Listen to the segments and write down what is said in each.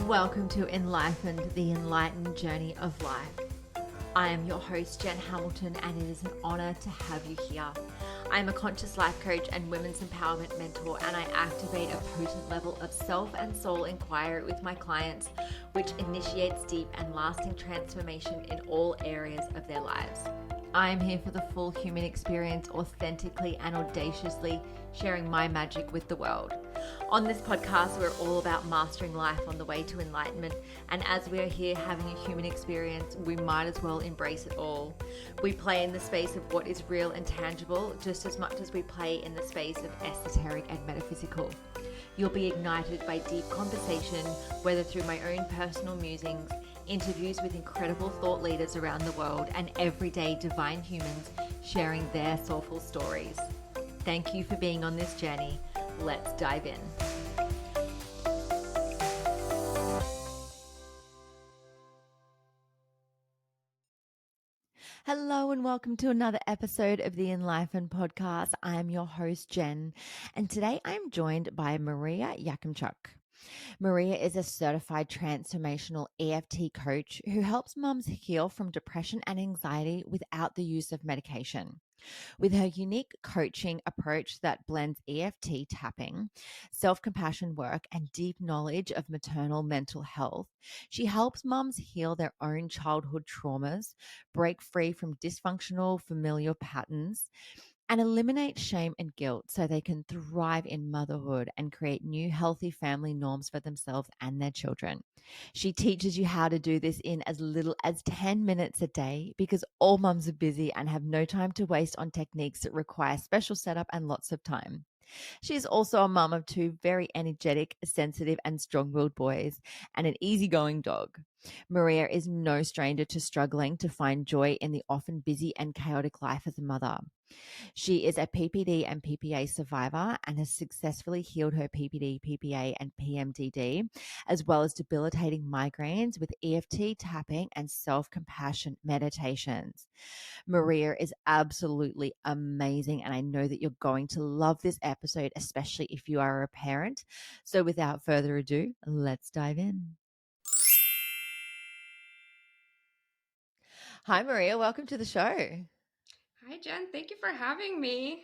Welcome to Enlightened, the enlightened journey of life. I am your host, Jen Hamilton, and it is an honor to have you here. I am a conscious life coach and women's empowerment mentor, and I activate a potent level of self and soul inquiry with my clients, which initiates deep and lasting transformation in all areas of their lives. I am here for the full human experience, authentically and audaciously sharing my magic with the world. On this podcast, we're all about mastering life on the way to enlightenment. And as we are here having a human experience, we might as well embrace it all. We play in the space of what is real and tangible, just as much as we play in the space of esoteric and metaphysical. You'll be ignited by deep conversation, whether through my own personal musings, interviews with incredible thought leaders around the world, and everyday divine humans sharing their soulful stories. Thank you for being on this journey. Let's dive in. Hello and welcome to another episode of the Enlightened Podcast. I'm your host, Jen, and today I'm joined by Maria Yakimchuk. Maria is a certified transformational EFT coach who helps mums heal from depression and anxiety without the use of medication. With her unique coaching approach that blends EFT tapping, self-compassion work, and deep knowledge of maternal mental health, she helps mums heal their own childhood traumas, break free from dysfunctional familial patterns, and eliminate shame and guilt so they can thrive in motherhood and create new healthy family norms for themselves and their children. She teaches you how to do this in as little as 10 minutes a day because all mums are busy and have no time to waste on techniques that require special setup and lots of time. She is also a mum of two very energetic, sensitive, and strong-willed boys and an easygoing dog. Maria is no stranger to struggling to find joy in the often busy and chaotic life as a mother. She is a PPD and PPA survivor and has successfully healed her PPD, PPA, and PMDD, as well as debilitating migraines with EFT tapping and self-compassion meditations. Maria is absolutely amazing, and I know that you're going to love this episode, especially if you are a parent. So without further ado, let's dive in. Hi, Maria. Welcome to the show. Hi, Jen. Thank you for having me.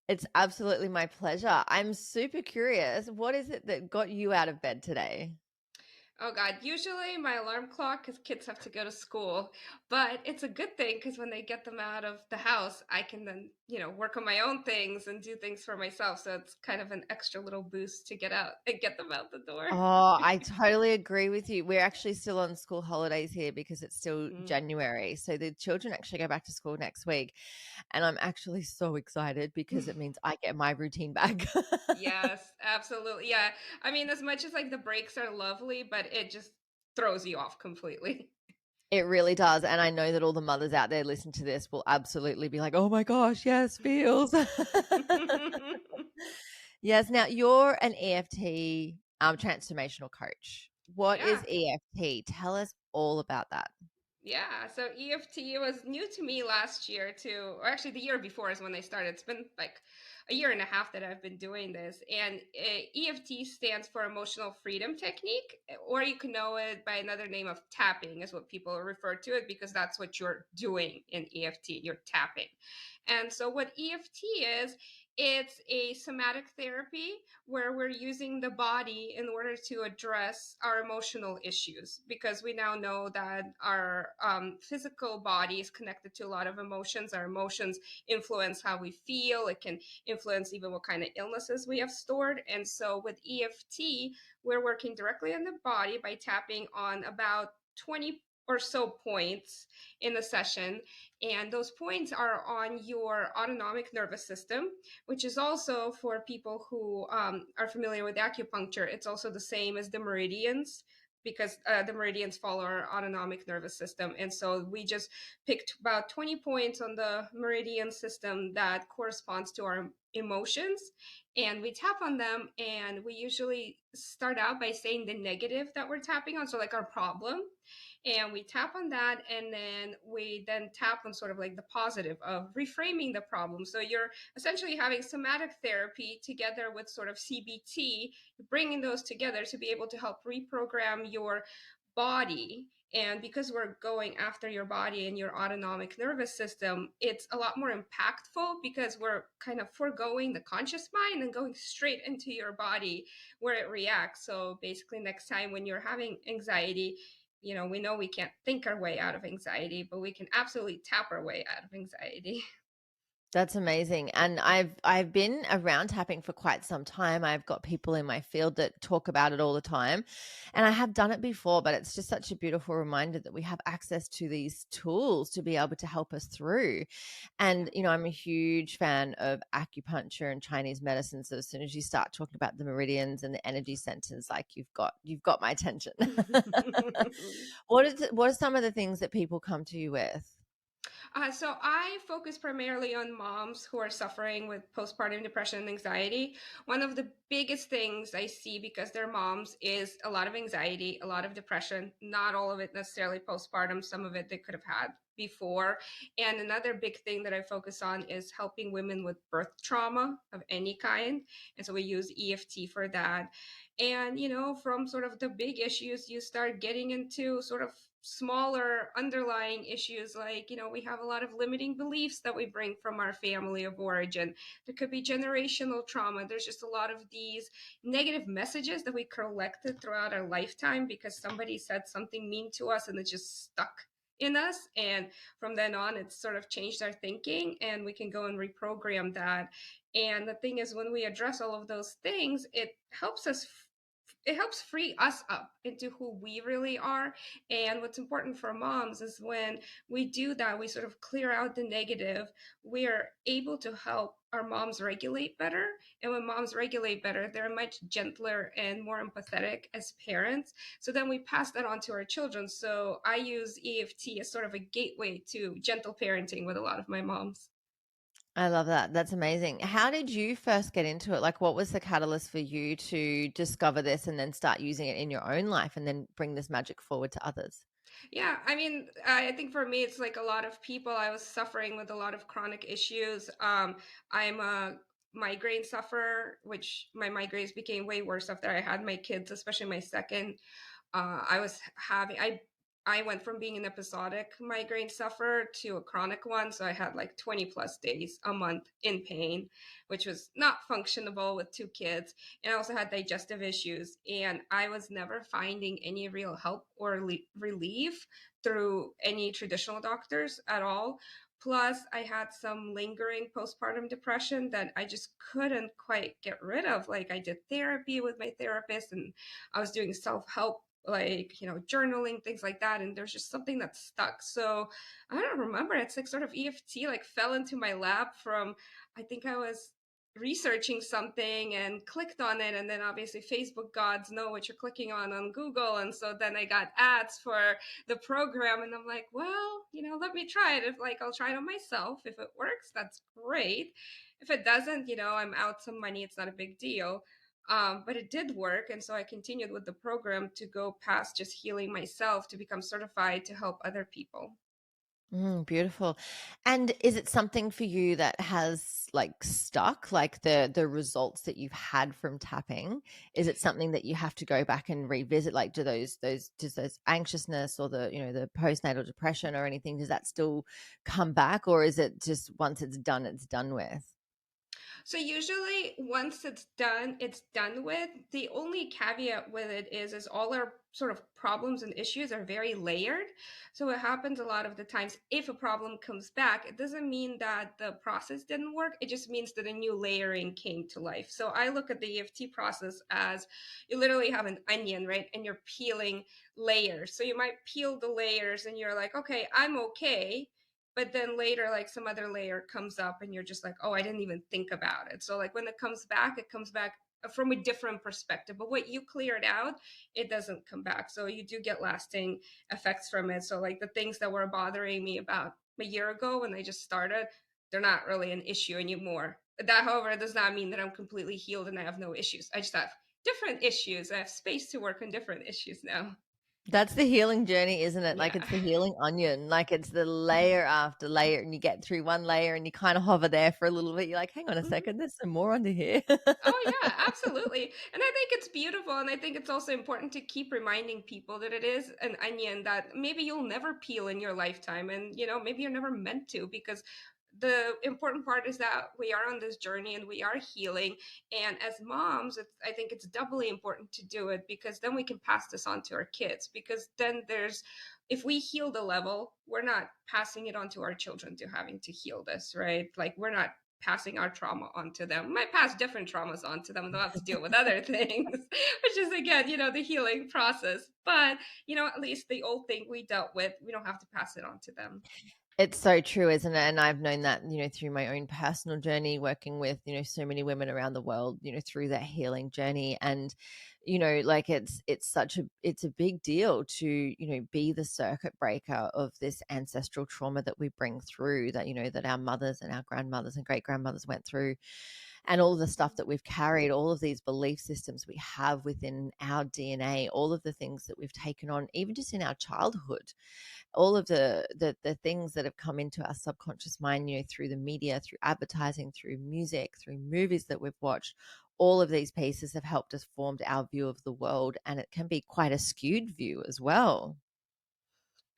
It's absolutely my pleasure. I'm super curious. What is it that got you out of bed today? Oh God, usually my alarm clock because kids have to go to school, but it's a good thing because when they get them out of the house, I can then, work on my own things and do things for myself. So it's kind of an extra little boost to get out and get them out the door. Oh, I totally agree with you. We're actually still on school holidays here because it's still Mm. January. So the children actually go back to school next week. And I'm actually so excited because it means I get my routine back. Yes, absolutely. Yeah. I mean, as much as like the breaks are lovely, but it just throws you off completely. It really does. And I know that all the mothers out there listening to this will absolutely be like, oh my gosh, yes, feels. Yes. Now you're an EFT transformational coach. What is Yeah. EFT? Tell us all about that. Yeah, so EFT was new to me last year too, or actually the year before is when I started. It's been like a year and a half that I've been doing this. And EFT stands for Emotional Freedom Technique, or you can know it by another name of tapping, is what people refer to it because that's what you're doing in EFT. You're tapping. And so what EFT is, it's a somatic therapy where we're using the body in order to address our emotional issues because we now know that our physical body is connected to a lot of emotions. Our emotions influence how we feel. It can influence even what kind of illnesses we have stored. And so with EFT, we're working directly on the body by tapping on about 20 or so points in the session. And those points are on your autonomic nervous system, which is also for people who are familiar with acupuncture. It's also the same as the meridians because the meridians follow our autonomic nervous system. And so we just picked about 20 points on the meridian system that corresponds to our emotions. And we tap on them. And we usually start out by saying the negative that we're tapping on. So like our problem. And we tap on that, and then we then tap on sort of like the positive of reframing the problem. So you're essentially having somatic therapy together with sort of CBT, bringing those together to be able to help reprogram your body. And because we're going after your body and your autonomic nervous system, it's a lot more impactful because we're kind of foregoing the conscious mind and going straight into your body where it reacts. So basically, next time when you're having anxiety, we know we can't think our way out of anxiety, but we can absolutely tap our way out of anxiety. That's amazing. And I've been around tapping for quite some time. I've got people in my field that talk about it all the time. And I have done it before, but it's just such a beautiful reminder that we have access to these tools to be able to help us through. Yeah. And I'm a huge fan of acupuncture and Chinese medicine. So as soon as you start talking about the meridians and the energy centers, like you've got my attention. What are some of the things that people come to you with? So I focus primarily on moms who are suffering with postpartum depression and anxiety. One of the biggest things I see because they're moms is a lot of anxiety, a lot of depression, not all of it necessarily postpartum, some of it they could have had before. And another big thing that I focus on is helping women with birth trauma of any kind. And so we use EFT for that. And, from sort of the big issues, you start getting into sort of smaller underlying issues like, we have a lot of limiting beliefs that we bring from our family of origin. There could be generational trauma. There's just a lot of these negative messages that we collected throughout our lifetime because somebody said something mean to us and it just stuck in us. And from then on, it's sort of changed our thinking, and we can go and reprogram that. And the thing is, when we address all of those things, it helps free us up into who we really are. And what's important for moms is when we do that, we sort of clear out the negative. We are able to help our moms regulate better. And when moms regulate better, they're much gentler and more empathetic as parents. So then we pass that on to our children. So I use EFT as sort of a gateway to gentle parenting with a lot of my moms. I love that. That's amazing. How did you first get into it? Like, what was the catalyst for you to discover this and then start using it in your own life and then bring this magic forward to others? Yeah, I mean, I think for me, it's like a lot of people. I was suffering with a lot of chronic issues. I'm a migraine sufferer, which my migraines became way worse after I had my kids, especially my second. I was having I went from being an episodic migraine sufferer to a chronic one, so I had like 20 plus days a month in pain, which was not functionable with two kids. And I also had digestive issues, and I was never finding any real help or relief through any traditional doctors at all. Plus, I had some lingering postpartum depression that I just couldn't quite get rid of. Like, I did therapy with my therapist, and I was doing self help, like, journaling, things like that. And there's just something that stuck. So I don't remember. It's like sort of EFT like fell into my lap from, I think I was researching something and clicked on it, and then obviously Facebook gods know what you're clicking on Google, and so then I got ads for the program, and I'm like, well, let me try it. If like I'll try it on myself. If it works, that's great. If it doesn't, I'm out some money. It's not a big deal. But it did work, and so I continued with the program to go past just healing myself to become certified to help other people. Beautiful. And is it something for you that has like stuck, like the results that you've had from tapping? Is it something that you have to go back and revisit? Like, do those does those anxiousness or the postnatal depression or anything, does that still come back, or is it just once it's done with? So usually once it's done with. The only caveat with it is all our sort of problems and issues are very layered. So what happens a lot of the times, if a problem comes back, it doesn't mean that the process didn't work. It just means that a new layering came to life. So I look at the EFT process as you literally have an onion, right? And you're peeling layers. So you might peel the layers and you're like, okay, I'm okay, but then later like some other layer comes up and you're just like, oh, I didn't even think about it. So like when it comes back from a different perspective, but what you cleared out, it doesn't come back. So you do get lasting effects from it. So like the things that were bothering me about a year ago when I just started, they're not really an issue anymore. That, however, does not mean that I'm completely healed and I have no issues. I just have different issues. I have space to work on different issues now. That's the healing journey, isn't it? Like, Yeah. it's the healing onion, like, it's the layer after layer, and you get through one layer, and you kinda hover there for a little bit, you're like, "Hang on a Mhm. second, there's some more under here." Oh yeah, absolutely. And I think it's beautiful, and I think it's also important to keep reminding people that it is an onion that maybe you'll never peel in your lifetime, and maybe you're never meant to, because the important part is that we are on this journey and we are healing. And as moms, I think it's doubly important to do it, because then we can pass this on to our kids, because then there's if we heal the level, we're not passing it on to our children to having to heal this, right? Like, we're not passing our trauma onto them. We might pass different traumas onto them, and they'll have to deal with other things, which is again, the healing process. But at least the old thing we dealt with, we don't have to pass it on to them. It's so true, isn't it? And I've known that, through my own personal journey, working with, so many women around the world, through that healing journey. And, like it's a big deal to, be the circuit breaker of this ancestral trauma that we bring through, that, that our mothers and our grandmothers and great grandmothers went through, and all of the stuff that we've carried, all of these belief systems we have within our DNA, all of the things that we've taken on, even just in our childhood, all of the things that have come into our subconscious mind, through the media, through advertising, through music, through movies that we've watched. All of these pieces have helped us form our view of the world, and it can be quite a skewed view as well.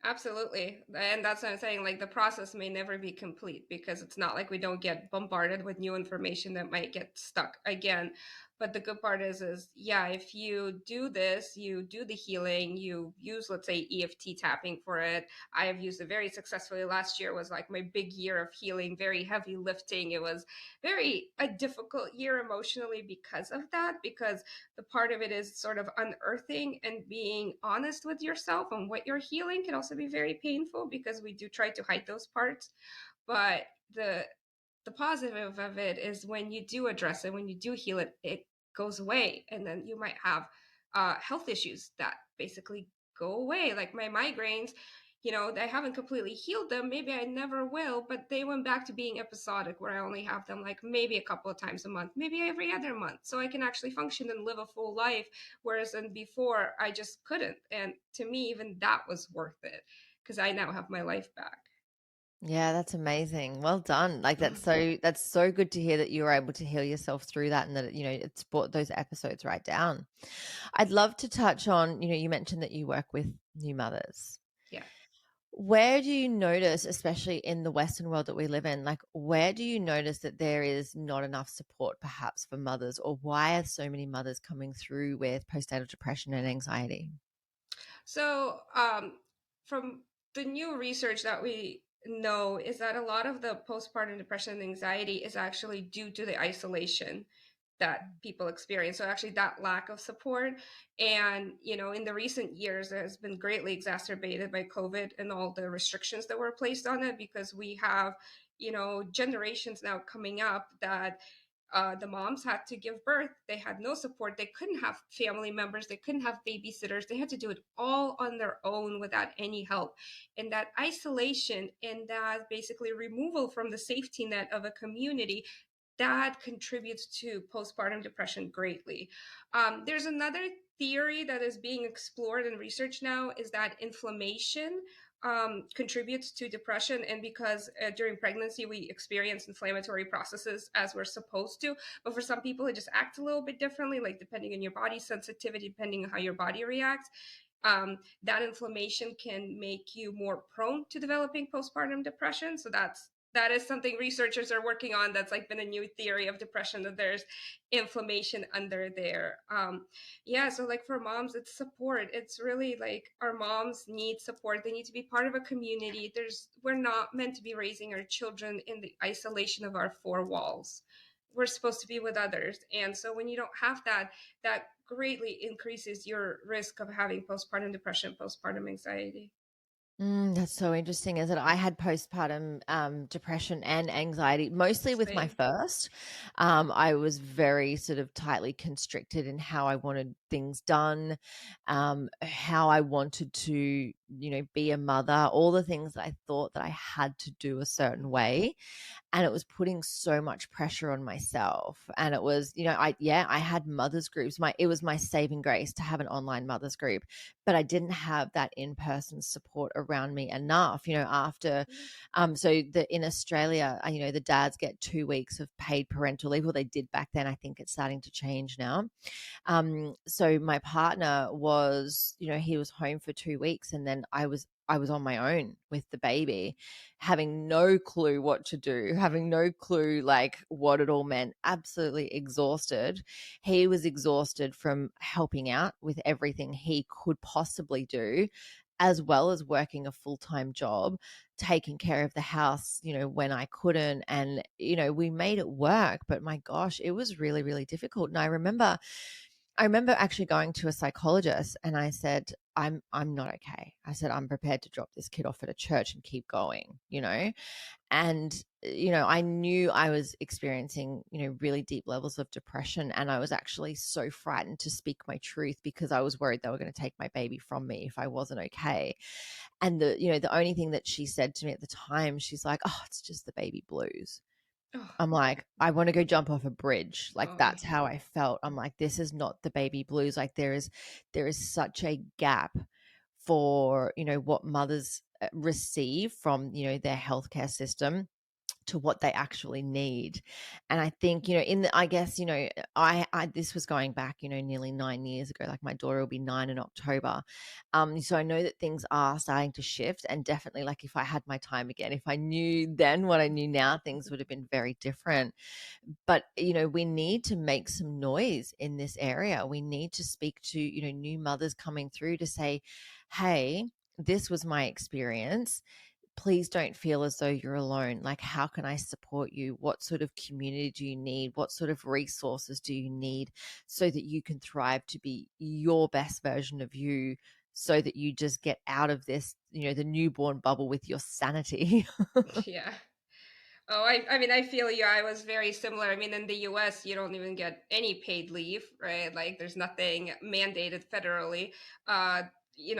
Absolutely. And that's what I'm saying. Like, the process may never be complete, because it's not like we don't get bombarded with new information that might get stuck again. But the good part is yeah, if you do this, you do the healing, you use, let's say, EFT tapping for it. I have used it very successfully. Last year was like my big year of healing, very heavy lifting. It was very a difficult year emotionally because of that, because the part of it is sort of unearthing and being honest with yourself and what you're healing can also be very painful, because we do try to hide those parts. But the positive of it is, when you do address it, when you do heal it, it goes away, and then you might have health issues that basically go away, like my migraines. I haven't completely healed them, maybe I never will, but they went back to being episodic, where I only have them like maybe a couple of times a month, maybe every other month, so I can actually function and live a full life. Whereas in before, I just couldn't, and to me, even that was worth it, because I now have my life back. Yeah, that's amazing. Well done. Like, that's so good to hear that you were able to heal yourself through that, and that it's brought those episodes right down. I'd love to touch on, you mentioned that you work with new mothers. Yeah. Where do you notice, especially in the Western world that we live in, like, where do you notice that there is not enough support perhaps for mothers, or why are so many mothers coming through with postnatal depression and anxiety? So, from the new research that we know, is that a lot of the postpartum depression and anxiety is actually due to the isolation that people experience. So actually, that lack of support, and in the recent years, it has been greatly exacerbated by COVID and all the restrictions that were placed on it, because we have generations now coming up that the moms had to give birth. They had no support. They couldn't have family members. They couldn't have babysitters. They had to do it all on their own without any help. And that isolation and that basically removal from the safety net of a community, that contributes to postpartum depression greatly. There's another theory that is being explored in research now, is that inflammation contributes to depression. And because during pregnancy we experience inflammatory processes as we're supposed to, but for some people it just acts a little bit differently, like depending on your body sensitivity, depending on how your body reacts. That inflammation can make you more prone to developing postpartum depression. So that is something researchers are working on. That's like been a new theory of depression, that there's inflammation under there. Yeah, so like for moms, it's support. It's really like our moms need support. They need to be part of a community. We're not meant to be raising our children in the isolation of our four walls. We're supposed to be with others. And so when you don't have that, that greatly increases your risk of having postpartum depression, postpartum anxiety. That's so interesting, is it? I had postpartum depression and anxiety, mostly with my Same. first. I was very sort of tightly constricted in how I wanted things done, how I wanted to be a mother, all the things that I thought that I had to do a certain way, and it was putting so much pressure on myself. And it was, I had mothers groups. It was my saving grace to have an online mothers group, but I didn't have that in-person support around me enough, after so in Australia, the dads get 2 weeks of paid parental leave. Well, they did back then. I think it's starting to change now. So my partner was, he was home for 2 weeks, and then I was on my own with the baby, having no clue what to do, having no clue like what it all meant, absolutely exhausted. He was exhausted from helping out with everything he could possibly do, as well as working a full-time job, taking care of the house, when I couldn't. And, we made it work, but my gosh, it was really, really difficult. And I remember actually going to a psychologist, and I said, I'm not okay. I said, I'm prepared to drop this kid off at a church and keep going, and, I knew I was experiencing, really deep levels of depression. And I was actually so frightened to speak my truth because I was worried they were going to take my baby from me if I wasn't okay. And the only thing that she said to me at the time, she's like, oh, it's just the baby blues. Oh, I'm like, I want to go jump off a bridge. Like, oh that's how I felt. I'm like, this is not the baby blues. Like, there is such a gap for, what mothers receive from, their healthcare system to what they actually need. And I think, I guess, I this was going back, nearly 9 years ago. Like, my daughter will be 9 in October. So I know that things are starting to shift, and definitely, like, if I had my time again, if I knew then what I knew now, things would have been very different. But, we need to make some noise in this area. We need to speak to, new mothers coming through to say, hey, this was my experience. Please don't feel as though you're alone. Like, how can I support you? What sort of community do you need? What sort of resources do you need so that you can thrive to be your best version of you, so that you just get out of this, the newborn bubble with your sanity? yeah. Oh, I mean, I feel you. I was very similar. I mean, in the US, you don't even get any paid leave, right? Like, there's nothing mandated federally. Uh,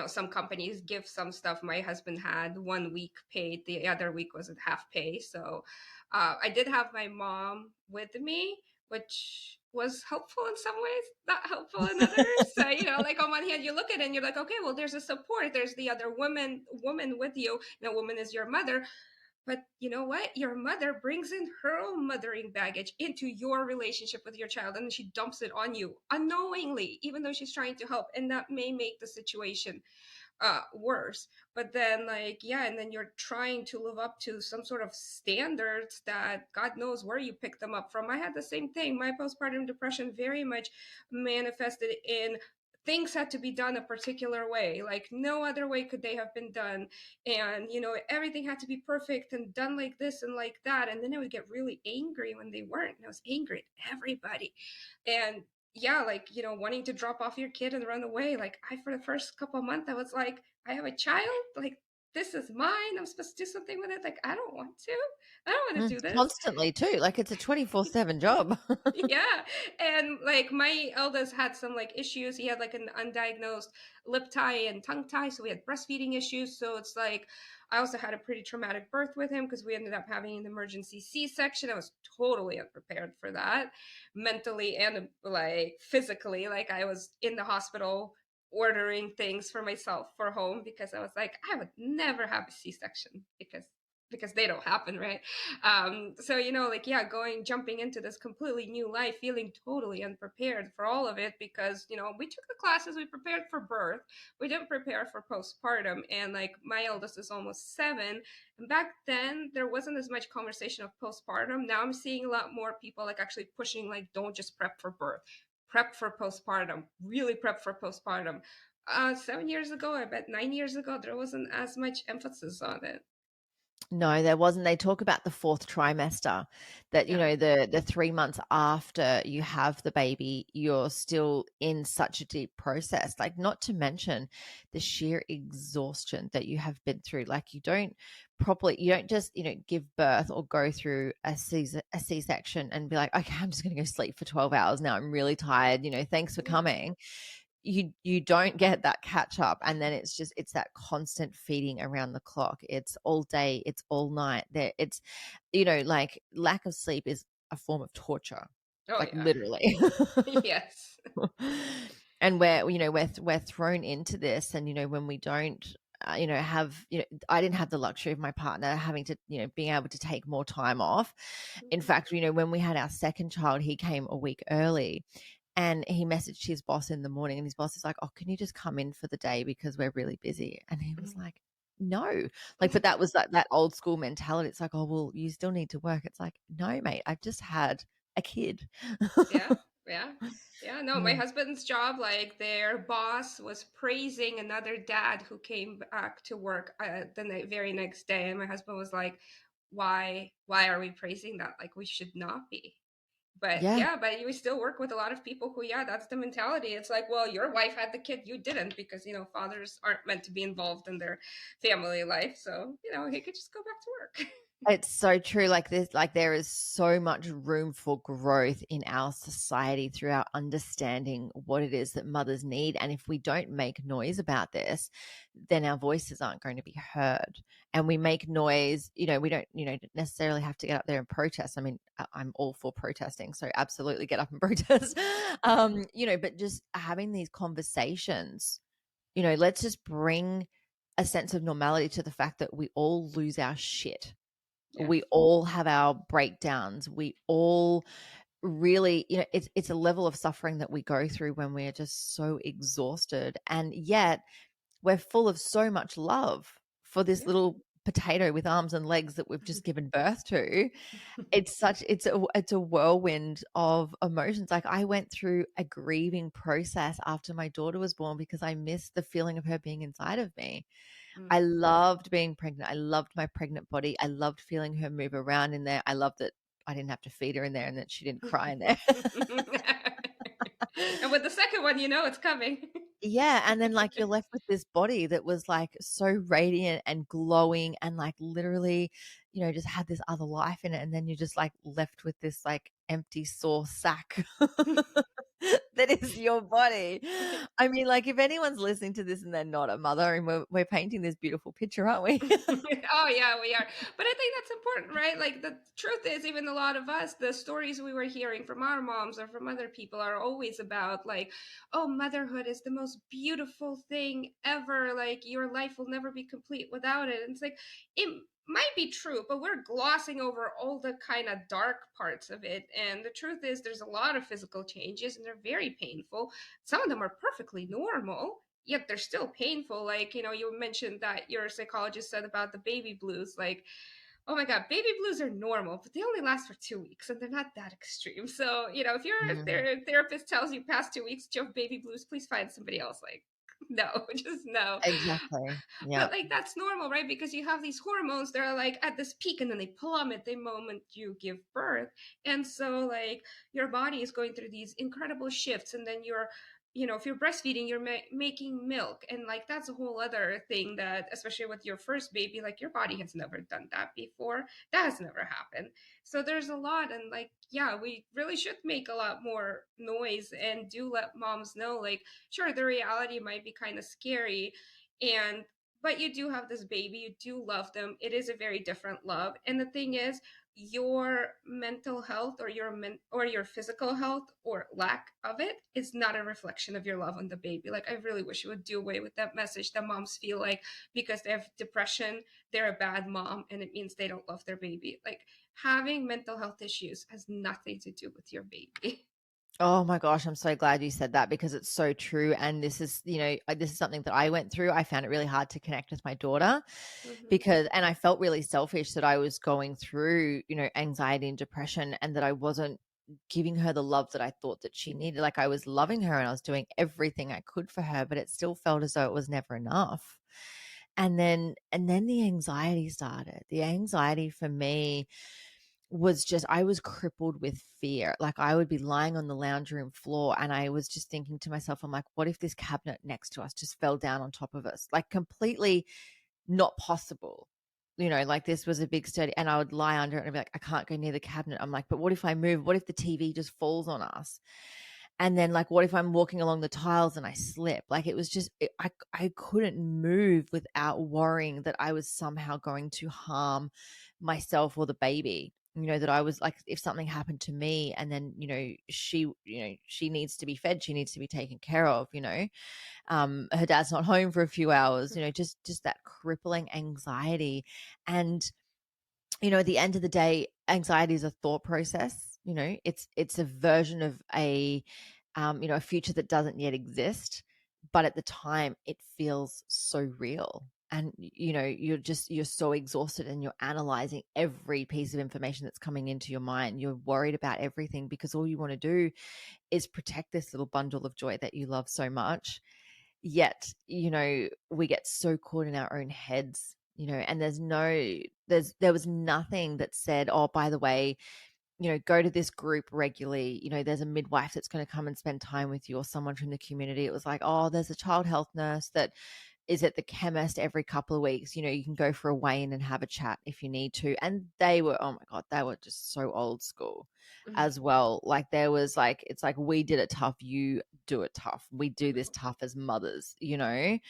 some companies give some stuff. My husband had 1 week paid, the other week was at half pay. So I did have my mom with me, which was helpful in some ways, not helpful in others. So, like, on one hand, you look at it and you're like, okay, well, there's a support. There's the other woman with you. Woman is your mother, but you know what? Your mother brings in her own mothering baggage into your relationship with your child, and then she dumps it on you unknowingly, even though she's trying to help. And that may make the situation worse. But then, like, yeah, and then you're trying to live up to some sort of standards that God knows where you pick them up from. I had the same thing. My postpartum depression very much manifested in things had to be done a particular way, like no other way could they have been done. And everything had to be perfect and done like this and like that. And then I would get really angry when they weren't, and I was angry at everybody. And yeah, like, wanting to drop off your kid and run away. Like, for the first couple of months, I was like, I have a child. Like, this is mine. I'm supposed to do something with it. Like, I don't want to. I don't want to do this. Constantly too. Like, it's a 24/7 job. Yeah. And like, my eldest had some like issues. He had like an undiagnosed lip tie and tongue tie. So we had breastfeeding issues. So it's like, I also had a pretty traumatic birth with him because we ended up having an emergency C-section. I was totally unprepared for that, mentally and like physically. Like, I was in the hospital ordering things for myself for home because I was like, I would never have a C-section because they don't happen, right? So like, yeah, jumping into this completely new life, feeling totally unprepared for all of it because we took the classes, we prepared for birth, we didn't prepare for postpartum. And like, my eldest is almost 7, and back then there wasn't as much conversation of postpartum. Now I'm seeing a lot more people like actually pushing, like, don't just prep for birth, prep for postpartum, really prep for postpartum. 7 years ago, I bet 9 years ago, there wasn't as much emphasis on it. No, there wasn't. They talk about the fourth trimester, that, Yeah. the 3 months after you have the baby, you're still in such a deep process. Like, not to mention the sheer exhaustion that you have been through. Like, you don't just, give birth or go through a C-section and be like, okay, I'm just going to go sleep for 12 hours now. I'm really tired. Thanks for Yeah. coming. you don't get that catch up, and then it's that constant feeding around the clock. It's all day, it's all night. There it's like lack of sleep is a form of torture. Oh Like yeah. literally. Yes. And we're thrown into this, and when we don't have I didn't have the luxury of my partner having to being able to take more time off. In Mhm. fact, when we had our second child, he came a week early, and he messaged his boss in the morning, and his boss is like, "Oh, can you just come in for the day because we're really busy?" And he was like, "No." Like, but that was that old school mentality. It's like, "Oh, well, you still need to work." It's like, "No, mate, I've just had a kid." Yeah, yeah, yeah. No, my Yeah. husband's job, like their boss was praising another dad who came back to work very next day, and my husband was like, Why are we praising that? Like we should not be." But Yeah. yeah, but we still work with a lot of people who, yeah, that's the mentality. It's like, well, your wife had the kid, you didn't, because fathers aren't meant to be involved in their family life, so he could just go back to work. It's so true. There is so much room for growth in our society through our understanding what it is that mothers need. And if we don't make noise about this, then our voices aren't going to be heard. And we make noise, we don't, necessarily have to get up there and protest. I mean, I'm all for protesting. So absolutely get up and protest. But just having these conversations, let's just bring a sense of normality to the fact that we all lose our shit. Yes. We all have our breakdowns. We all really, it's a level of suffering that we go through when we're just so exhausted. And yet we're full of so much love for this Yeah. little potato with arms and legs that we've just given birth to. It's a whirlwind of emotions. Like, I went through a grieving process after my daughter was born because I missed the feeling of her being inside of me. I Mm. loved being pregnant. I loved my pregnant body. I loved feeling her move around in there. I loved that I didn't have to feed her in there and that she didn't cry in there. And with the second one, it's coming. Yeah, and then, like, you're left with this body that was, like, so radiant and glowing and, like, literally, just had this other life in it, and then you're just, like, left with this, like, empty, sore sack that is your body. I mean, like, if anyone's listening to this and they're not a mother, and we're painting this beautiful picture, aren't we? Oh yeah, we are. But I think that's important, right? Like the truth is, even a lot of us, the stories we were hearing from our moms or from other people are always about like, oh, motherhood is the most beautiful thing ever. Like your life will never be complete without it. And it's like it might be true, but we're glossing over all the kind of dark parts of it. And the truth is, there's a lot of physical changes, and they're very painful. Some of them are perfectly normal, yet they're still painful. Like, you mentioned that your psychologist said about the baby blues. Like, oh my God, baby blues are normal, but they only last for 2 weeks and they're not that extreme. So, if your Mhm. therapist tells you past 2 weeks, you have baby blues, please find somebody else. Like, no, just no. Exactly. But Yeah. like that's normal, right? Because you have these hormones that are like at this peak and then they plummet the moment you give birth. And so like your body is going through these incredible shifts, and then if you're breastfeeding, you're making milk, and like that's a whole other thing that, especially with your first baby, like your body has never done that before. That has never happened. So there's a lot, and like, yeah, we really should make a lot more noise and do let moms know, like, sure, the reality might be kind of scary, and but you do have this baby, you do love them, it is a very different love. And the thing is, your mental health or your physical health or lack of it is not a reflection of your love on the baby. Like, I really wish you would do away with that message that moms feel like because they have depression they're a bad mom and it means they don't love their baby. Like, having mental health issues has nothing to do with your baby. Oh my gosh, I'm so glad you said that because it's so true. And this is, this is something that I went through. I found it really hard to connect with my daughter Hmm. and I felt really selfish that I was going through, anxiety and depression, and that I wasn't giving her the love that I thought that she needed. Like, I was loving her and I was doing everything I could for her, but it still felt as though it was never enough. And then the anxiety started. The anxiety for me was just, I was crippled with fear. Like, I would be lying on the lounge room floor and I was just thinking to myself, I'm like, what if this cabinet next to us just fell down on top of us? Like, completely not possible. Like, this was a big study, and I would lie under it and I'd be like, I can't go near the cabinet. I'm like, but what if I move? What if the TV just falls on us? And then, like, what if I'm walking along the tiles and I slip? Like, it was just, I couldn't move without worrying that I was somehow going to harm myself or the baby. That I was like, if something happened to me and then, she needs to be fed, she needs to be taken care of, her dad's not home for a few hours, just that crippling anxiety. And at the end of the day, anxiety is a thought process. It's a version of a future that doesn't yet exist, but at the time it feels so real. And you're so exhausted and you're analyzing every piece of information that's coming into your mind. You're worried about everything because all you want to do is protect this little bundle of joy that you love so much. Yet, we get so caught in our own heads, and there was nothing that said, oh, by the way, go to this group regularly. There's a midwife that's going to come and spend time with you, or someone from the community. It was like, oh, there's a child health nurse that is at the chemist every couple of weeks. You can go for a weigh in and have a chat if you need to. And they were, oh my God, they were just so old school Mhm. as well. Like, there was like, it's like, we did it tough, you do it tough. We do this tough as mothers, and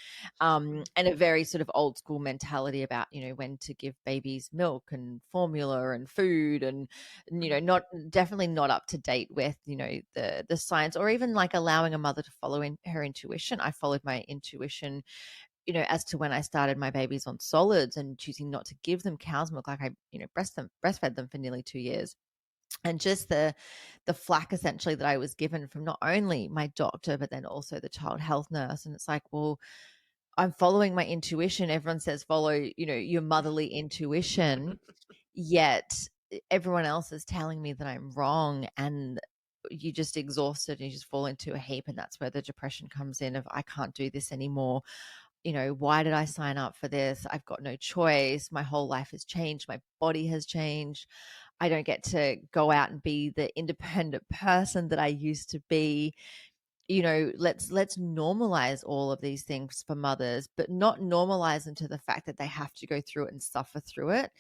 a very sort of old school mentality about, when to give babies milk and formula and food, and not, definitely not up to date with, the science, or even like allowing a mother to follow in her intuition. I followed my intuition, as to when I started my babies on solids and choosing not to give them cow's milk. Like, I, breastfed them for nearly 2 years. And just the flack essentially that I was given from not only my doctor, but then also the child health nurse. And it's like, well, I'm following my intuition. Everyone says follow, your motherly intuition, yet everyone else is telling me that I'm wrong. And you just exhausted and you just fall into a heap. And that's where the depression comes in of, I can't do this anymore. Why did I sign up for this? I've got no choice. My whole life has changed. My body has changed. I don't get to go out and be the independent person that I used to be. Let's normalize all of these things for mothers, but not normalize them to the fact that they have to go through it and suffer through it.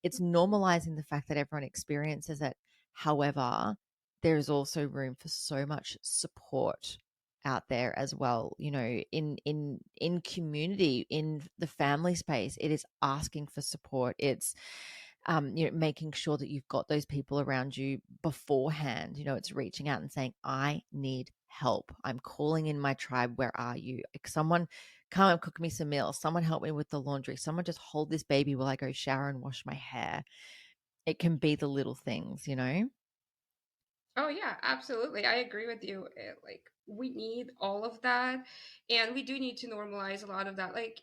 It's normalizing the fact that everyone experiences it. However, there is also room for so much support out there as well. In community, in the family space, it is asking for support. It's making sure that you've got those people around you beforehand. It's reaching out and saying, I need help. I'm calling in my tribe. Where are you? Like, someone come and cook me some meals. Someone help me with the laundry. Someone just hold this baby while I go shower and wash my hair. It can be the little things. Oh yeah, absolutely. I agree with you. Like, we need all of that, and we do need to normalize a lot of that. Like,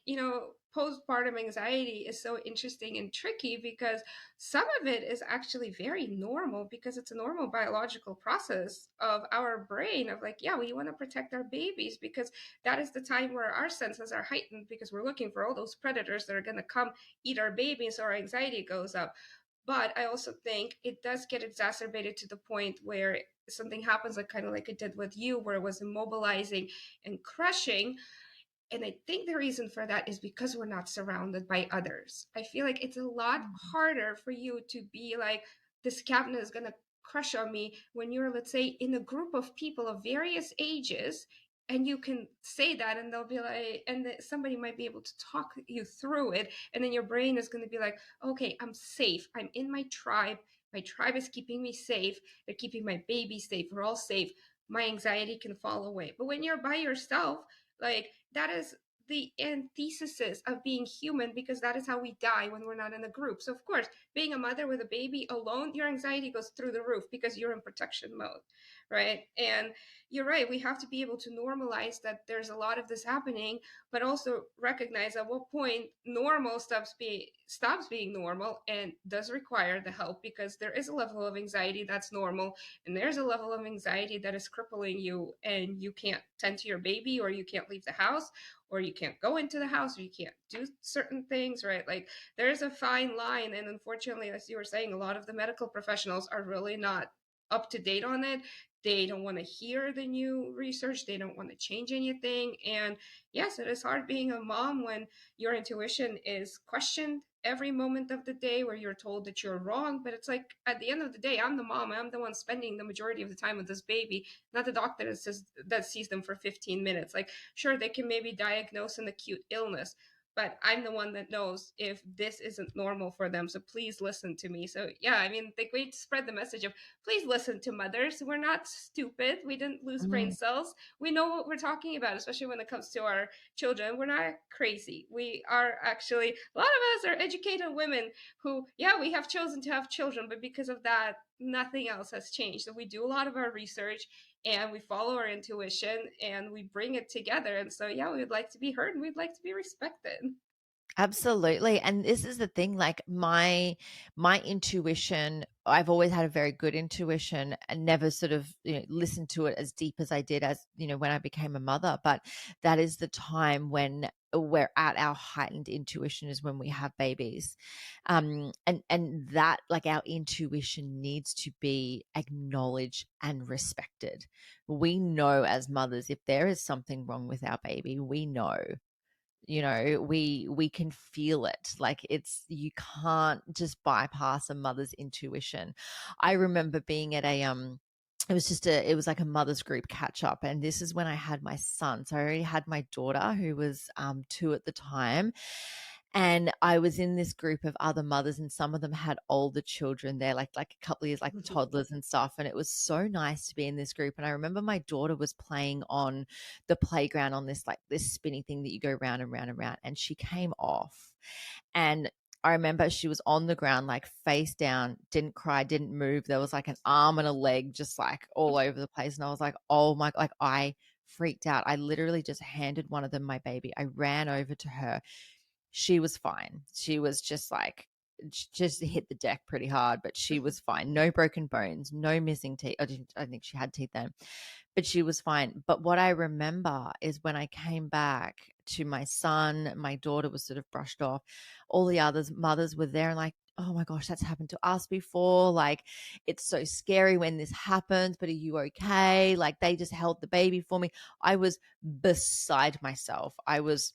postpartum anxiety is so interesting and tricky because some of it is actually very normal because it's a normal biological process of our brain of like, yeah, we want to protect our babies because that is the time where our senses are heightened because we're looking for all those predators that are going to come eat our babies, so our anxiety goes up. But I also think it does get exacerbated to the point where something happens, like kind of like it did with you, where it was immobilizing and crushing. And I think the reason for that is because we're not surrounded by others. I feel like it's a lot harder for you to be like, this cabinet is going to crush on me when you're, let's say, in a group of people of various ages. And you can say that, and they'll be like, and somebody might be able to talk you through it. And then your brain is going to be like, okay, I'm safe. I'm in my tribe. My tribe is keeping me safe. They're keeping my baby safe. We're all safe. My anxiety can fall away. But when you're by yourself, like, that is the antithesis of being human because that is how we die when we're not in a group. So, of course, being a mother with a baby alone, your anxiety goes through the roof because you're in protection mode, right? And you're right, we have to be able to normalize that there's a lot of this happening, but also recognize at what point normal stops being normal and does require the help because there is a level of anxiety that's normal and there's a level of anxiety that is crippling you and you can't tend to your baby or you can't leave the house or you can't go into the house or you can't do certain things, right? Like, there's a fine line, and unfortunately, as you were saying, a lot of the medical professionals are really not up to date on it. They don't want to hear the new research, they don't want to change anything. And yes, it is hard being a mom when your intuition is questioned every moment of the day where you're told that you're wrong, but it's like at the end of the day, I'm the mom. I'm the one spending the majority of the time with this baby, not the doctor that sees them for 15 minutes. Like, sure, they can maybe diagnose an acute illness, but I'm the one that knows if this isn't normal for them. So please listen to me. So yeah, I mean, they we spread the message of please listen to mothers. We're not stupid. We didn't lose brain Mm, cells. We know what we're talking about, especially when it comes to our children. We're not crazy. We are actually, a lot of us are educated women who, yeah, we have chosen to have children, but because of that, nothing else has changed. So we do a lot of our research and we follow our intuition and we bring it together. And so, yeah, we would like to be heard and we'd like to be respected. absolutely. And this is the thing, like my intuition, I've always had a very good intuition and never sort of, listened to it as deep as I did as, when I became a mother. But that is the time when we're at our heightened intuition, is when we have babies. And that, like, our intuition needs to be acknowledged and respected. We know as mothers if there is something wrong with our baby. We know, we can feel it. Like, it's, you can't just bypass a mother's intuition. I remember being at it was like a mother's group catch up, and this is when I had my son. So I already had my daughter, who was 2 at the time, and I was in this group of other mothers, and some of them had older children there, like a couple of years, like toddlers and stuff. And it was so nice to be in this group. And I remember my daughter was playing on the playground on this, like, this spinny thing that you go round and round and round, and she came off. And I remember she was on the ground, like face down, didn't cry, didn't move. There was like an arm and a leg just like all over the place. And I was like, oh my, like, I freaked out. I literally just handed one of them my baby. I ran over to her. She was fine. She was just like, just hit the deck pretty hard, but she was fine. No broken bones, no missing teeth. I think she had teeth then, but she was fine. But what I remember is when I came back to my son, my daughter was sort of brushed off. All the others mothers were there and like, oh my gosh, that's happened to us before. Like, it's so scary when this happens, but are you okay? Like, they just held the baby for me. I was beside myself. I was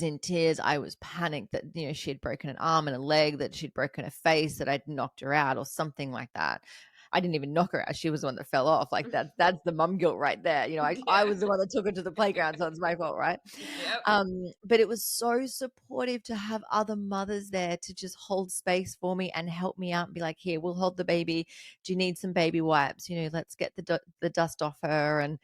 in tears. I was panicked that, she had broken an arm and a leg, that she'd broken a face, that I'd knocked her out or something like that. I didn't even knock her out. She was the one that fell off. Like, that's the mum guilt right there. I Yeah. was the one that took her to the playground, so it's my fault, right? Yep. But it was so supportive to have other mothers there to just hold space for me and help me out and be like, here, we'll hold the baby. Do you need some baby wipes? Let's get the dust off her. And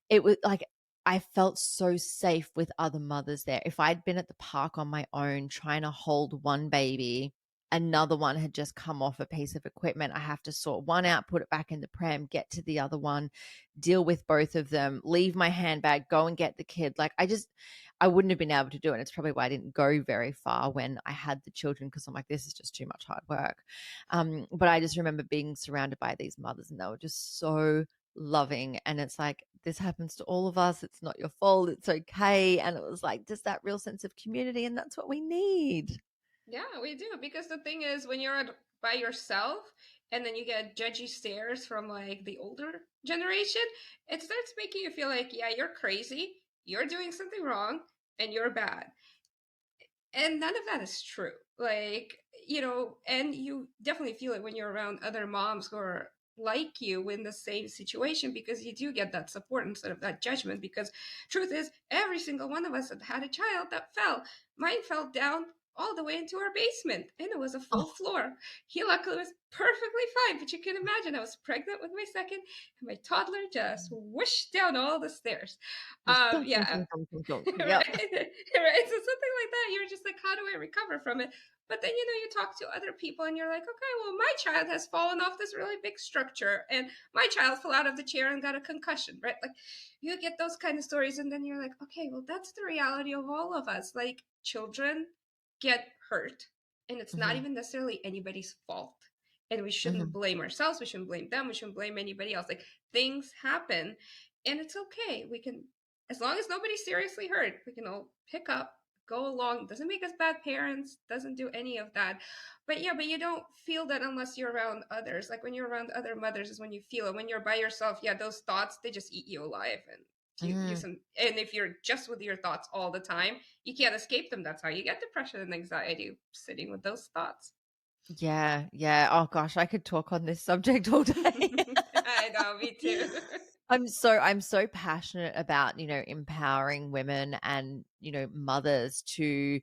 it was like, I felt so safe with other mothers there. If I'd been at the park on my own trying to hold one baby, another one had just come off a piece of equipment. I have to sort one out, put it back in the pram, get to the other one, deal with both of them, leave my handbag, go and get the kid. Like, I wouldn't have been able to do it. And it's probably why I didn't go very far when I had the children, because I'm like, this is just too much hard work. But I just remember being surrounded by these mothers, and they were just so loving. And it's like, this happens to all of us. It's not your fault. It's okay. And it was like just that real sense of community. And that's what we need. Yeah, we do. Because the thing is, when you're by yourself and then you get judgy stares from like the older generation, it starts making you feel like, yeah, you're crazy, you're doing something wrong, and you're bad. And none of that is true. Like, and you definitely feel it when you're around other moms who are like you in the same situation, because you do get that support instead of that judgment. Because truth is, every single one of us had a child that fell. Mine fell down all the way into our basement, and it was a full Oh, floor. He luckily was perfectly fine, but you can imagine I was pregnant with my second, and my toddler just whooshed down all the stairs. just thunk, thunk, Yeah, thunk, thunk, thunk, thunk. right, Yep. right. So something like that, you're just like, how do I recover from it? But then, you talk to other people and you're like, okay, well, my child has fallen off this really big structure and my child fell out of the chair and got a concussion, right? Like, you get those kind of stories, and then you're like, okay, well, that's the reality of all of us. Like, children get hurt, and it's not Mm-hmm. even necessarily anybody's fault. And we shouldn't Mm-hmm. blame ourselves. We shouldn't blame them. We shouldn't blame anybody else. Like, things happen, and it's okay. We can, as long as nobody's seriously hurt, we can all pick up, go along. Doesn't make us bad parents, doesn't do any of that. But yeah, but you don't feel that unless you're around others. Like, when you're around other mothers is when you feel it. When you're by yourself, yeah, those thoughts, they just eat you alive. And Mm. And if you're just with your thoughts all the time, you can't escape them. That's how you get depression and anxiety, sitting with those thoughts. Yeah, yeah. Oh gosh, I could talk on this subject all day. I know, me too. I'm so passionate about, empowering women and, mothers to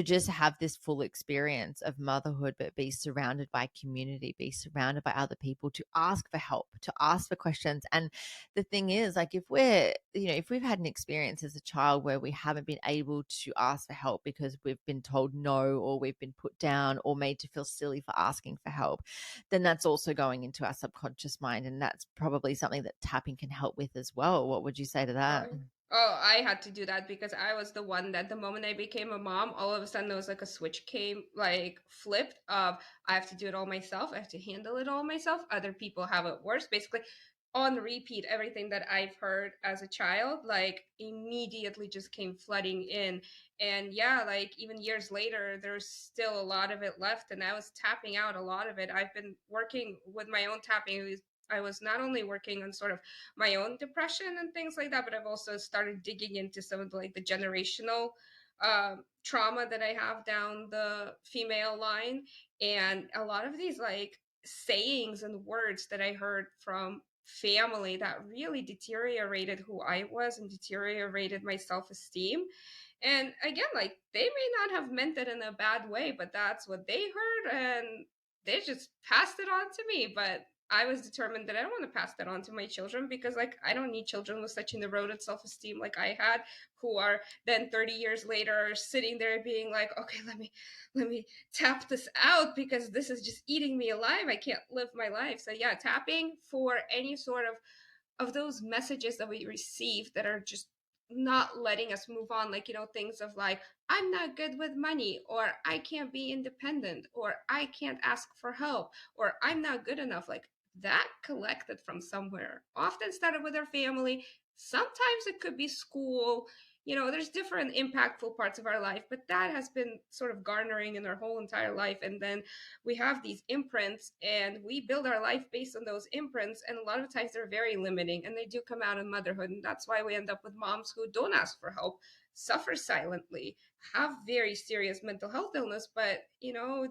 just have this full experience of motherhood, but be surrounded by community, be surrounded by other people, to ask for help, to ask for questions. And the thing is, like, if we've had an experience as a child where we haven't been able to ask for help because we've been told no, or we've been put down or made to feel silly for asking for help, then that's also going into our subconscious mind. And that's probably something that tapping can help with as well. What would you say to Oh, that? yeah. Oh, I had to do that because I was the one that the moment I became a mom, all of a sudden there was like a switch came, like flipped of I have to do it all myself. I have to handle it all myself. Other people have it worse. Basically, on repeat, everything that I've heard as a child, like immediately just came flooding in. And yeah, like even years later, there's still a lot of it left. And I was tapping out a lot of it. I've been working with my own tapping. I was not only working on sort of my own depression and things like that, but I've also started digging into some of the generational trauma that I have down the female line, and a lot of these like sayings and words that I heard from family that really deteriorated who I was and deteriorated my self-esteem. And again, like they may not have meant it in a bad way, but that's what they heard, and they just passed it on to me. But I was determined that I don't want to pass that on to my children, because like I don't need children with such an eroded self-esteem like I had, who are then 30 years later sitting there being like, okay, let me tap this out because this is just eating me alive. I can't live my life. So yeah, tapping for any sort of those messages that we receive that are just not letting us move on, like things of like, I'm not good with money, or I can't be independent, or I can't ask for help, or I'm not good enough, like that collected from somewhere, often started with our family. Sometimes it could be school. There's different impactful parts of our life, but that has been sort of garnering in our whole entire life. And then we have these imprints and we build our life based on those imprints, and a lot of times they're very limiting, and they do come out in motherhood. And that's why we end up with moms who don't ask for help, suffer silently, have very serious mental health illness, but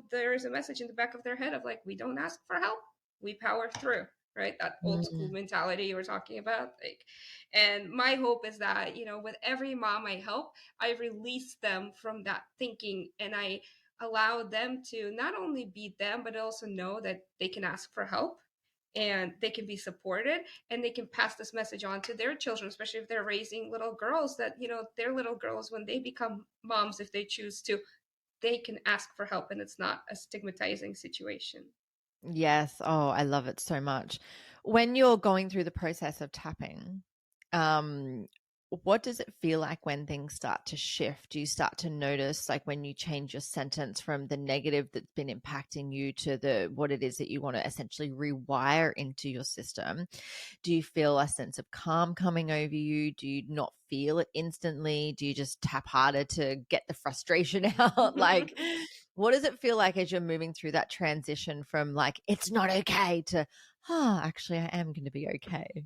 there is a message in the back of their head of like, we don't ask for help, we power through, right? That old school Mm. mentality you were talking about, like. And my hope is that with every mom I help, I release them from that thinking, and I allow them to not only be them, but also know that they can ask for help and they can be supported, and they can pass this message on to their children, especially if they're raising little girls, that their little girls, when they become moms, if they choose to, they can ask for help and it's not a stigmatizing situation. Yes. Oh, I love it so much. When you're going through the process of tapping, um, what does it feel like when things start to shift? Do you start to notice, like, when you change your sentence from the negative that's been impacting you to the what it is that you want to essentially rewire into your system? Do you feel a sense of calm coming over you? Do you not feel it instantly? Do you just tap harder to get the frustration out? Like, what does it feel like as you're moving through that transition from like, it's not okay, to, actually, I am going to be okay?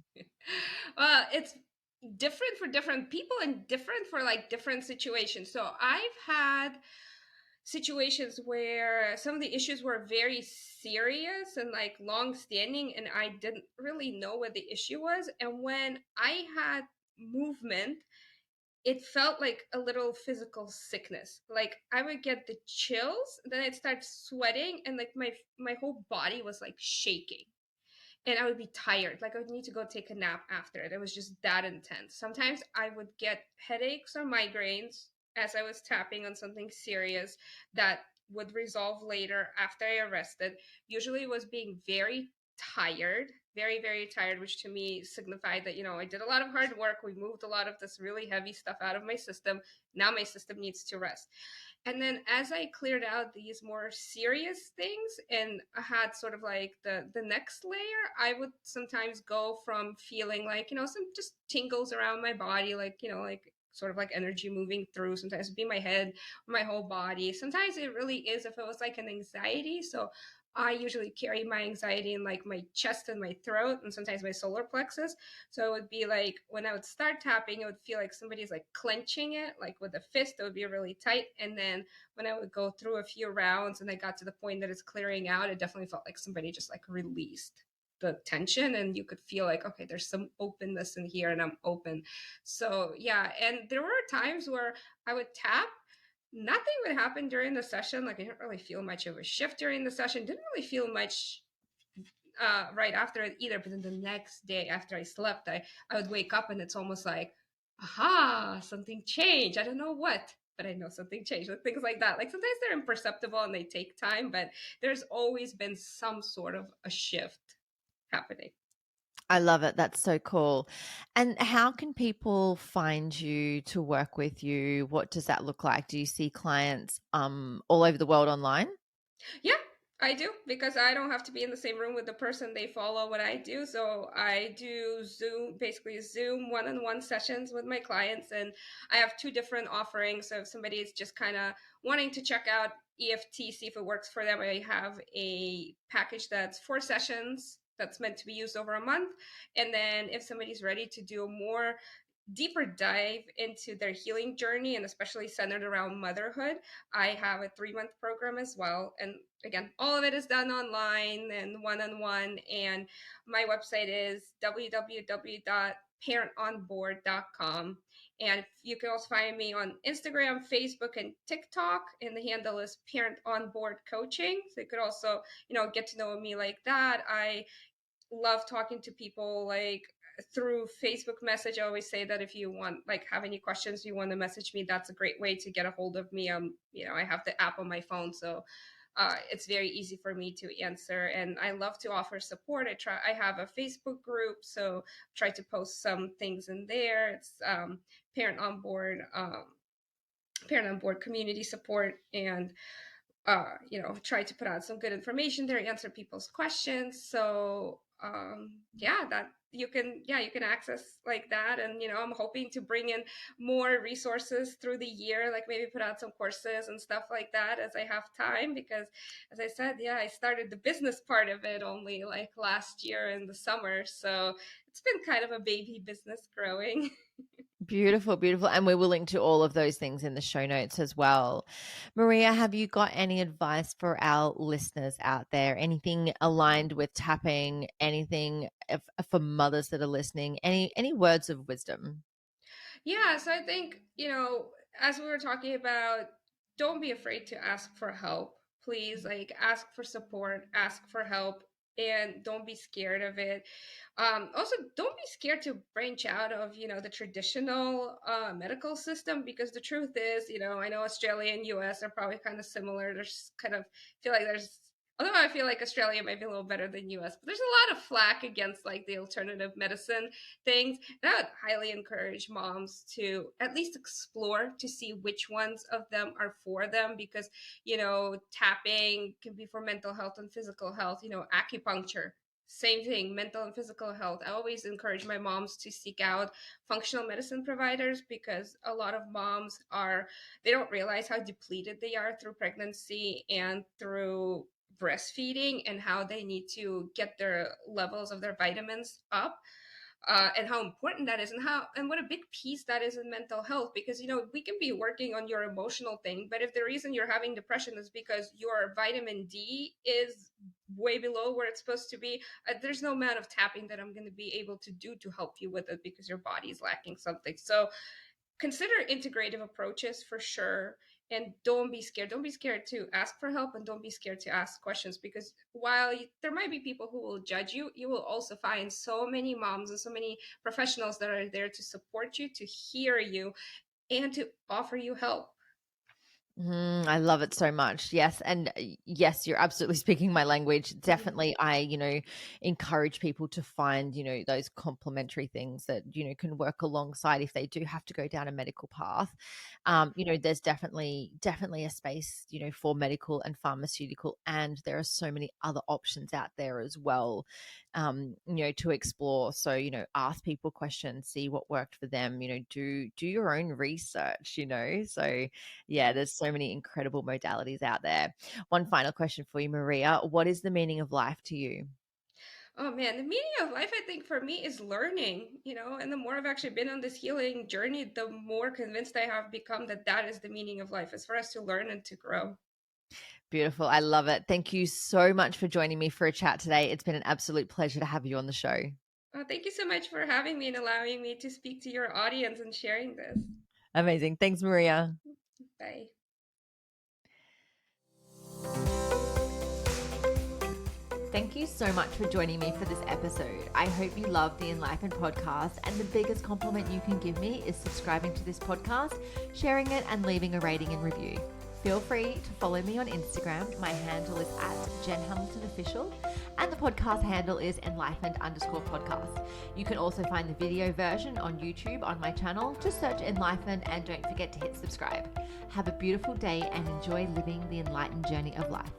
Well, it's different for different people and different for like different situations. So I've had situations where some of the issues were very serious and like long standing, and I didn't really know what the issue was. And when I had movement, it felt like a little physical sickness. Like I would get the chills, then I'd start sweating, and like my whole body was like shaking, and I would be tired. Like I would need to go take a nap after it. It was just that intense. Sometimes I would get headaches or migraines as I was tapping on something serious that would resolve later after I rested. Usually it was being very tired, very, very tired, which to me signified that, I did a lot of hard work. We moved a lot of this really heavy stuff out of my system. Now my system needs to rest. And then as I cleared out these more serious things and I had sort of like the next layer, I would sometimes go from feeling like, some just tingles around my body, like, like sort of like energy moving through. Sometimes it'd be my head, my whole body. Sometimes it really is if it was like an anxiety. So I usually carry my anxiety in like my chest and my throat and sometimes my solar plexus. So it would be like when I would start tapping, it would feel like somebody's like clenching it, like with a fist, it would be really tight. And then when I would go through a few rounds and I got to the point that it's clearing out, it definitely felt like somebody just like released the tension and you could feel like, okay, there's some openness in here and I'm open. So yeah. And there were times where I would tap, nothing would happen during the session. Like I didn't really feel much of a shift during the session. Didn't really feel much right after it either. But then the next day after I slept, I would wake up and it's almost like, aha, something changed. I don't know what, but I know something changed. Like things like that. Like sometimes they're imperceptible and they take time, but there's always been some sort of a shift happening. I love it. That's so cool. And how can people find you to work with you? What does that look like? Do you see clients all over the world online? Yeah, I do because I don't have to be in the same room with the person. They follow what I do. So I do Zoom, basically Zoom one-on-one sessions with my clients. And I have two different offerings. So if somebody is just kind of wanting to check out EFT, see if it works for them, I have a package that's 4 sessions that's meant to be used over a month. And then if somebody's ready to do a more deeper dive into their healing journey and especially centered around motherhood, I have a 3 month program as well. And again, all of it is done online and one on one. And my website is www.parentonboard.com. And you can also find me on Instagram, Facebook, and TikTok. And the handle is Parent on Board Coaching. So you could also, get to know me like that. I love talking to people like through Facebook message. I always say that if you want like have any questions, you want to message me, that's a great way to get a hold of me. I have the app on my phone, so it's very easy for me to answer. And I love to offer support. I have a Facebook group, so try to post some things in there. It's parent on board, parent on board community support, and try to put out some good information there, answer people's questions. So yeah, that you can access like that. And I'm hoping to bring in more resources through the year, like maybe put out some courses and stuff like that as I have time, because as I said, yeah, I started the business part of it only like last year in the summer, so it's been kind of a baby business growing. Beautiful, beautiful. And we will link to all of those things in the show notes as well. Maria, have you got any advice for our listeners out there? Anything aligned with tapping, anything for mothers that are listening? Any words of wisdom? Yeah, so I think, as we were talking about, don't be afraid to ask for help. Please, like, ask for support, ask for help, and don't be scared of it. Also, don't be scared to branch out of, the traditional medical system, because the truth is, I know Australia and US are probably kind of similar. There's kind of, feel like there's, although I feel like Australia might be a little better than US, but there's a lot of flack against like the alternative medicine things. And I would highly encourage moms to at least explore to see which ones of them are for them, because, tapping can be for mental health and physical health, acupuncture. Same thing, mental and physical health. I always encourage my moms to seek out functional medicine providers, because a lot of moms they don't realize how depleted they are through pregnancy and through breastfeeding, and how they need to get their levels of their vitamins up, and how important that is, and what a big piece that is in mental health. Because we can be working on your emotional thing, but if the reason you're having depression is because your vitamin D is way below where it's supposed to be, there's no amount of tapping that I'm going to be able to do to help you with it, because your body is lacking something. So consider integrative approaches for sure. And don't be scared. Don't be scared to ask for help, and don't be scared to ask questions, because while there might be people who will judge you, you will also find so many moms and so many professionals that are there to support you, to hear you, and to offer you help. I love it so much. Yes. And yes, you're absolutely speaking my language. Mhm. Definitely, encourage people to find, those complementary things that, can work alongside if they do have to go down a medical path. There's definitely a space, for medical and pharmaceutical, and there are so many other options out there as well to explore. So, ask people questions, see what worked for them, do your own research, So yeah, Yes. there's so many incredible modalities out there. One final question for you, Maria. What is the meaning of life to you? Oh man, the meaning of life, I think, for me is learning, and the more I've actually been on this healing journey, the more convinced I have become that that is the meaning of life, is for us to learn and to grow. Beautiful. I love it. Thank you so much for joining me for a chat today. It's been an absolute pleasure to have you on the show. Thank you so much for having me and allowing me to speak to your audience and sharing this. Amazing. Thanks, Maria. Bye. Thank you so much for joining me for this episode. I hope you love the Enlightened podcast, and the biggest compliment you can give me is subscribing to this podcast, sharing it, and leaving a rating and review. Feel free to follow me on Instagram. My handle is @JenHamiltonOfficial, and the podcast handle is enlightened_podcast. You can also find the video version on YouTube on my channel. Just search Enlightened and don't forget to hit subscribe. Have a beautiful day and enjoy living the enlightened journey of life.